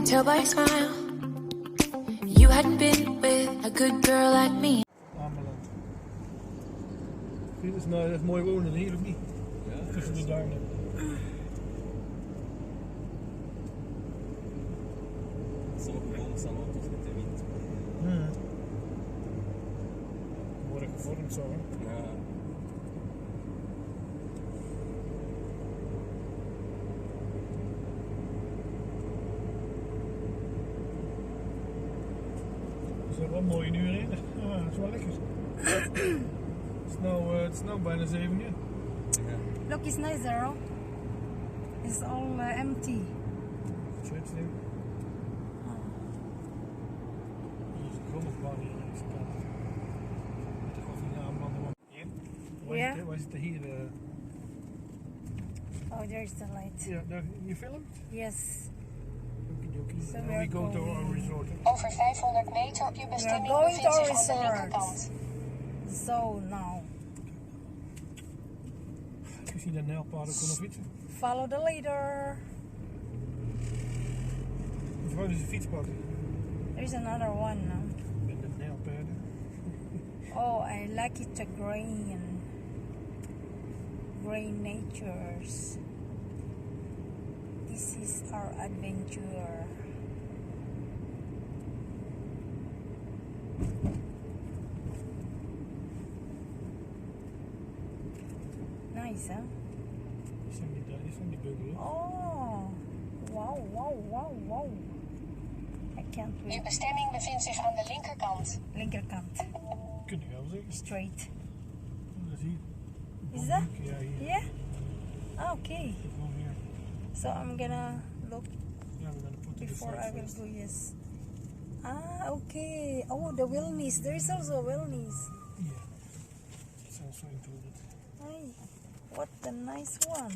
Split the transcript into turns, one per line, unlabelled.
could tell by your smile you hadn't been with a good girl like me.
Ameland. Vind je het nou echt mooi wonen hier of niet? Ja. Tussen die duinen.
Sommige staan auto's met de wind.
Mooi gevormd zo, hè?
Ja.
Er zijn wel mooie uren in. Ja, dat is wel lekker. Het is nou bijna 7 uur.
Look, it's nice there. It's all empty.
Shit, zie. Hier is een golfbaan hier aan deze kant. Met de koffienaam. Hier?
Ja.
Wij zitten hier.
Oh, there's the light.
Ja, je filmt?
Yes.
Okidoki.
So
And we go to our resort.
Over 500 meter op je bestemming bevindt zich aan de linkerkant.
So now,
Ik zie dat nijlpaarden kunnen fietsen.
follow the leader.
Mevrouw, dit is een fietspad.
There's another one now.
Met de nijlpaarden.
Oh, I like it, the green natures. This is our adventure. Nice, huh?
Die zijn die beugelen.
Oh, wow. I can't
Je
wait.
bestemming bevindt zich aan de linkerkant.
Linkerkant.
Kun je wel zeggen.
Straight.
Dat is hier.
Is that?
Ja, hier.
Yeah? Ah, okay.
Gewoon hier.
So I'm gonna look
Ja, we gaan de put
before I will go, yes. Ah, okay. Oh, the wellness. There is also a wellness.
Yeah. It's also included.
Hey, what a nice one.